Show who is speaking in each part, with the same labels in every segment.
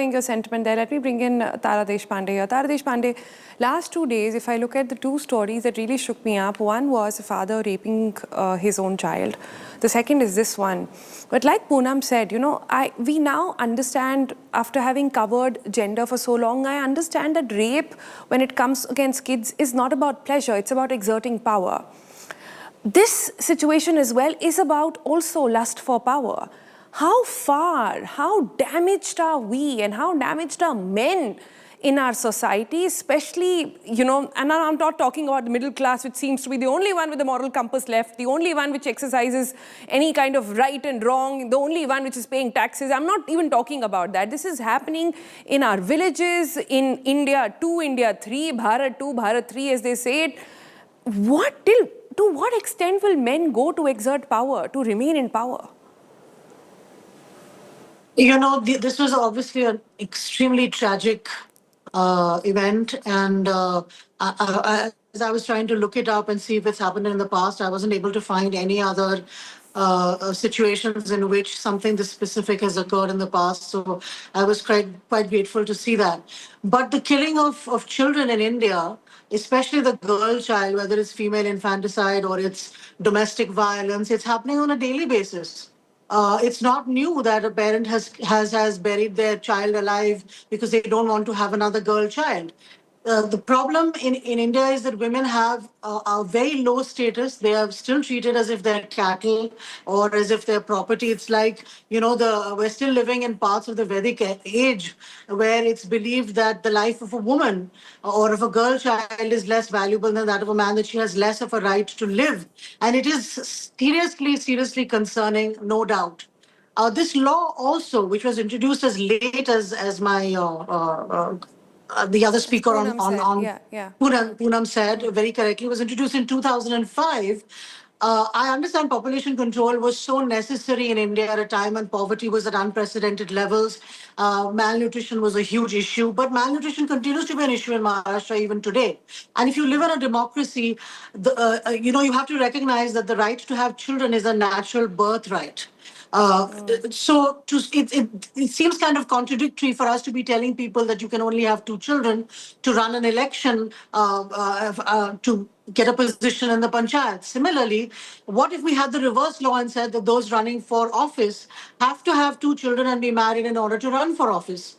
Speaker 1: echoing your sentiment there, let me bring in Tara Deshpande here. Tara Deshpande, last 2 days, if I look at the two stories that really shook me up, one was a father raping his own child. The second is this one. But like Poonam said, you know, we now understand, after having covered gender for so long, I understand that rape, when it comes against kids, is not about pleasure, it's about exerting power. This situation as well is about also lust for power. How far, how damaged are we and how damaged are men in our society, especially, you know, and I'm not talking about the middle class, which seems to be the only one with the moral compass left, the only one which exercises any kind of right and wrong, the only one which is paying taxes. I'm not even talking about that. This is happening in our villages, in India 2, India 3, Bharat 2, Bharat 3, as they say it. To what extent will men go to exert power, to remain in power?
Speaker 2: You know, this was obviously an extremely tragic event. And as I was trying to look it up and see if it's happened in the past, I wasn't able to find any other situations in which something this specific has occurred in the past. So I was quite grateful to see that. But the killing of children in India, especially the girl child, whether it's female infanticide or it's domestic violence, it's happening on a daily basis. It's not new that a parent has buried their child alive because they don't want to have another girl child. The problem in India is that women have a very low status. They are still treated as if they're cattle or as if they're property. It's like, you know, we're still living in parts of the Vedic age where it's believed that the life of a woman or of a girl child is less valuable than that of a man, that she has less of a right to live. And it is seriously concerning, no doubt. This law also, which was introduced as late as my the other speaker on Poonam said very correctly, was introduced in 2005. I understand population control was so necessary in India at a time when poverty was at unprecedented levels. Malnutrition was a huge issue, but malnutrition continues to be an issue in Maharashtra even today. And if you live in a democracy, you know, you have to recognize that the right to have children is a natural birthright. So it seems kind of contradictory for us to be telling people that you can only have 2 children to run an election to get a position in the Panchayat. Similarly, what if we had the reverse law and said that those running for office have to have 2 children and be married in order to run for office?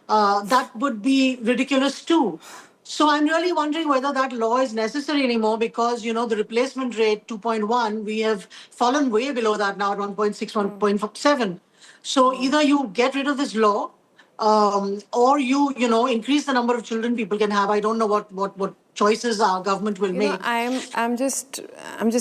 Speaker 2: That would be ridiculous too. So I'm really wondering whether that law is necessary anymore because, you know, the replacement rate, 2.1, we have fallen way below that now at 1.6, 1.7. So either you get rid of this law or you know, increase the number of children people can have. I don't know what choices our government will make.
Speaker 1: I'm just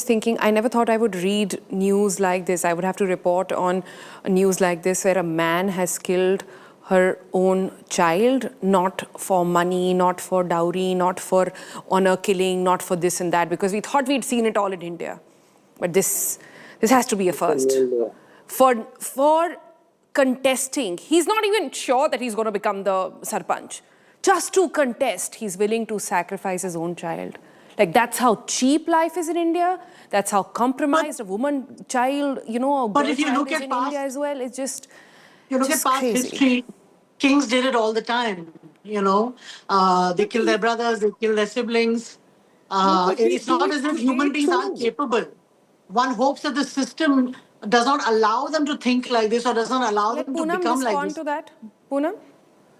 Speaker 1: thinking, I never thought I would read news like this. I would have to report on news like this where a man has killed her own child, not for money, not for dowry, not for honor killing, not for this and that, because we thought we'd seen it all in India. But this has to be a first. For contesting, he's not even sure that he's going to become the sarpanch. Just to contest, he's willing to sacrifice his own child. Like, that's how cheap life is in India. That's how compromised a woman, child, you know, a girl child is in India as well. It's just...
Speaker 2: You look at past history, kings did it all the time, you know. They kill their brothers, they kill their siblings. It's not as if human beings aren't capable. One hopes that the system does not allow them to think like this or does not allow them to become like this.
Speaker 1: Respond to that, Poonam?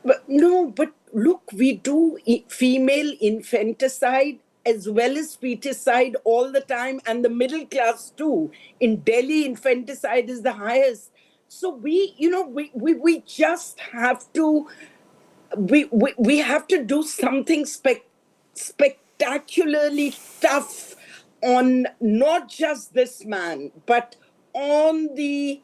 Speaker 3: But look, we do female infanticide as well as feticide all the time, and the middle class too. In Delhi, infanticide is the highest. So we just have to, we have to do something spectacularly tough on not just this man, but on the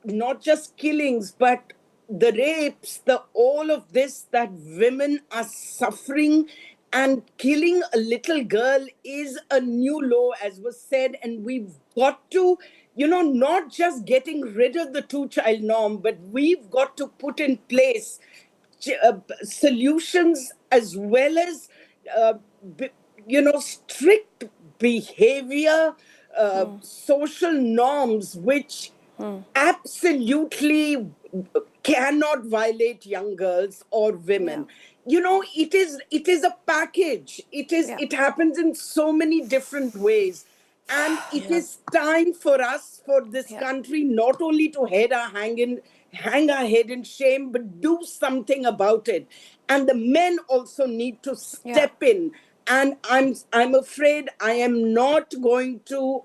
Speaker 3: not just killings, but the rapes, all of this that women are suffering. And killing a little girl is a new law, as was said, and we've got to, you know, not just getting rid of the 2-child norm, but we've got to put in place solutions as well as, you know, strict behavior, social norms, which absolutely cannot violate young girls or women. You know, it is a package. It happens in so many different ways. And it is time for us, for this country, not only to hang our head in shame, but do something about it. And the men also need to step in. And I'm afraid I am not going to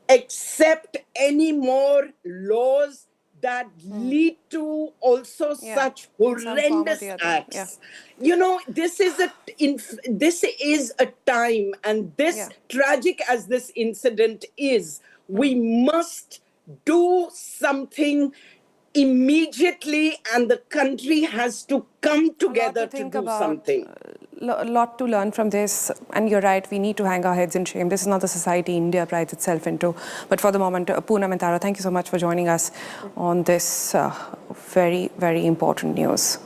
Speaker 3: accept any more laws that lead to also such horrendous acts. You know, this is a time, and this tragic as this incident is, we must do something immediately, and the country has to come together to do something.
Speaker 1: A lot to learn from this, and you're right, we need to hang our heads in shame. This is not the society India prides itself into. But for the moment, Poonam and Tara, thank you so much for joining us on this very, very important news.